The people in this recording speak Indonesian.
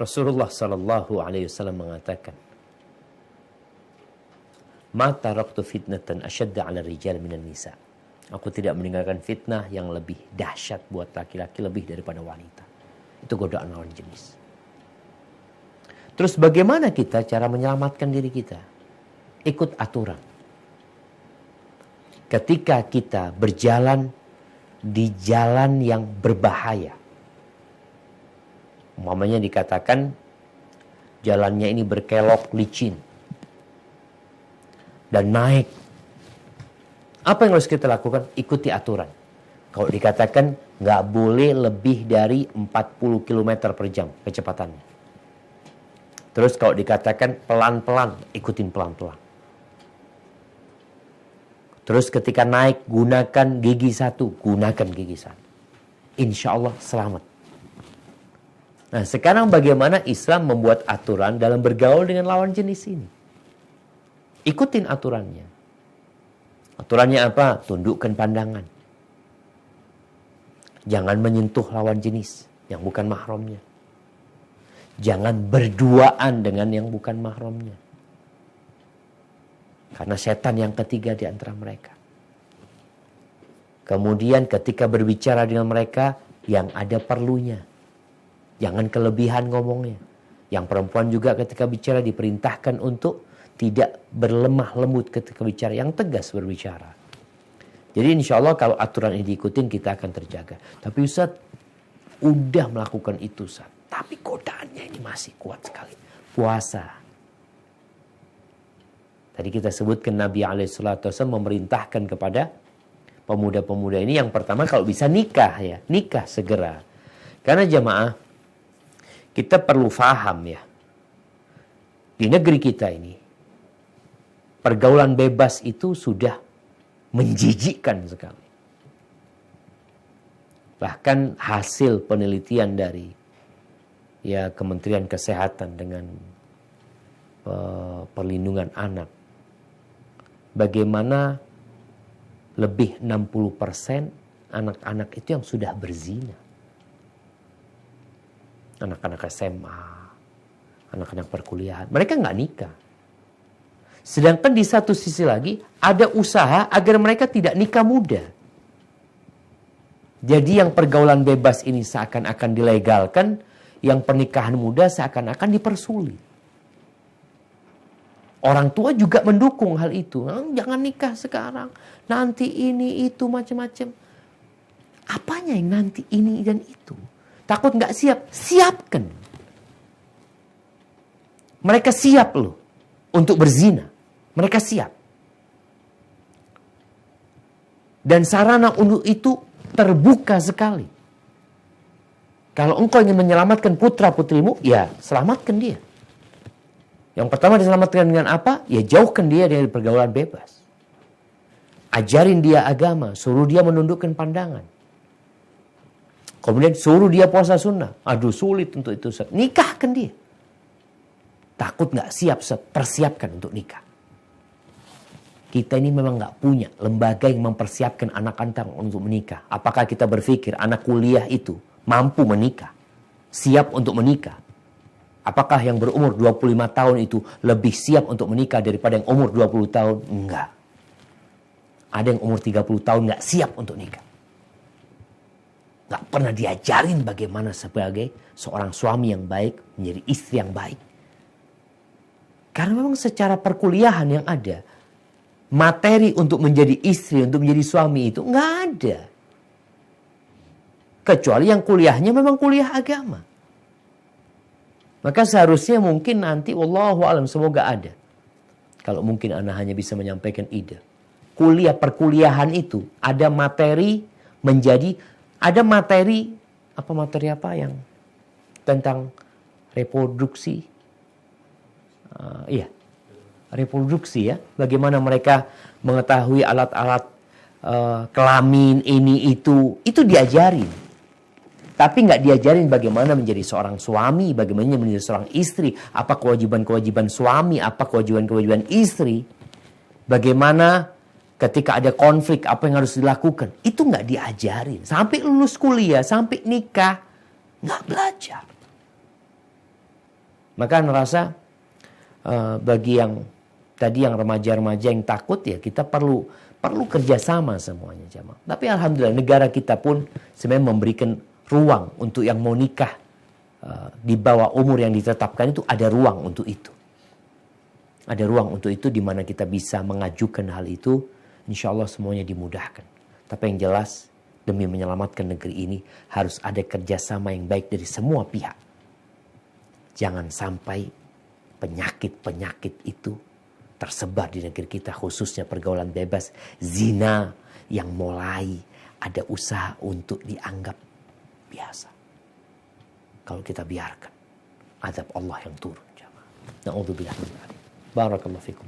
Rasulullah sallallahu alaihi wasallam mengatakan, "Ma taraktu fitnatan asyadda 'ala rijal minan nisa." Aku tidak meninggalkan fitnah yang lebih dahsyat buat laki-laki lebih daripada wanita. Itu godaan lawan jenis. Terus bagaimana kita cara menyelamatkan diri kita? Ikut aturan. Ketika kita berjalan di jalan yang berbahaya, umpamanya dikatakan jalannya ini berkelok licin dan naik, apa yang harus kita lakukan? Ikuti aturan. Kalau dikatakan nggak boleh lebih dari 40 km per jam kecepatannya. Terus kalau dikatakan pelan-pelan, ikutin pelan-pelan. Terus ketika naik, gunakan gigi satu. Gunakan gigi satu. Insya Allah selamat. Nah, sekarang bagaimana Islam membuat aturan dalam bergaul dengan lawan jenis ini? Ikutin aturannya. Aturannya apa? Tundukkan pandangan. Jangan menyentuh lawan jenis yang bukan mahramnya. Jangan berduaan dengan yang bukan mahramnya. Karena setan yang ketiga di antara mereka. Kemudian ketika berbicara dengan mereka, yang ada perlunya. Jangan kelebihan ngomongnya. Yang perempuan juga ketika bicara diperintahkan untuk tidak berlemah lembut ketika bicara. Yang tegas berbicara. Jadi insya Allah kalau aturan ini diikutin kita akan terjaga. Tapi Ustaz, udah melakukan itu Ustaz. Tapi godaannya ini masih kuat sekali. Puasa. Tadi kita sebutkan Nabi SAW memerintahkan kepada pemuda-pemuda ini yang pertama kalau bisa nikah ya. Nikah segera. Karena jamaah kita perlu faham ya. Di negeri kita ini pergaulan bebas itu sudah menjijikkan sekali. Bahkan hasil penelitian dari ya Kementerian Kesehatan dengan perlindungan anak, bagaimana lebih 60% anak-anak itu yang sudah berzina. Anak-anak SMA, anak-anak perkuliahan, mereka nggak nikah. Sedangkan di satu sisi lagi ada usaha agar mereka tidak nikah muda. Jadi yang pergaulan bebas ini seakan-akan dilegalkan, yang pernikahan muda seakan-akan dipersulit. Orang tua juga mendukung hal itu. Jangan nikah sekarang. Nanti ini, itu, macam-macam. Apanya yang nanti ini dan itu? Takut nggak siap? Siapkan. Mereka siap loh untuk berzina. Mereka siap. Dan sarana untuk itu terbuka sekali. Kalau engkau ingin menyelamatkan putra-putrimu, ya selamatkan dia. Yang pertama diselamatkan dengan apa? Ya jauhkan dia dari pergaulan bebas. Ajarin dia agama, suruh dia menundukkan pandangan. Kemudian suruh dia puasa sunnah. Aduh sulit untuk itu Ustaz. Nikahkan dia. Takut gak siap Ustaz, persiapkan untuk nikah. Kita ini memang gak punya lembaga yang mempersiapkan anak-anak untuk menikah. Apakah kita berpikir anak kuliah itu mampu menikah? Siap untuk menikah? Apakah yang berumur 25 tahun itu lebih siap untuk menikah daripada yang umur 20 tahun? Enggak. Ada yang umur 30 tahun gak siap untuk nikah. Gak pernah diajarin bagaimana sebagai seorang suami yang baik, menjadi istri yang baik. Karena memang secara perkuliahan yang ada, materi untuk menjadi istri, untuk menjadi suami itu gak ada. Kecuali yang kuliahnya memang kuliah agama. Maka seharusnya mungkin nanti wallahu alam semoga ada. Kalau mungkin ana hanya bisa menyampaikan ide. Kuliah perkuliahan itu ada materi ada materi apa yang tentang reproduksi. Reproduksi ya. Bagaimana mereka mengetahui alat-alat kelamin ini itu diajarin. Tapi nggak diajarin bagaimana menjadi seorang suami, bagaimana menjadi seorang istri, apa kewajiban-kewajiban suami, apa kewajiban-kewajiban istri, bagaimana ketika ada konflik apa yang harus dilakukan. Itu nggak diajarin. Sampai lulus kuliah, sampai nikah, nggak belajar. Maka ngerasa bagi yang tadi yang remaja-remaja yang takut, ya kita perlu kerjasama semuanya jamaah. Tapi alhamdulillah negara kita pun sebenarnya memberikan ruang untuk yang mau nikah di bawah umur yang ditetapkan, itu ada ruang untuk itu. Ada ruang untuk itu di mana kita bisa mengajukan hal itu. Insya Allah semuanya dimudahkan. Tapi yang jelas demi menyelamatkan negeri ini harus ada kerjasama yang baik dari semua pihak. Jangan sampai penyakit-penyakit itu tersebar di negeri kita, khususnya pergaulan bebas, zina yang mulai ada usaha untuk dianggap biasa. Kalau kita biarkan, azab Allah yang turun. Na'udzubillah min dzalik. Barakallahu fikum.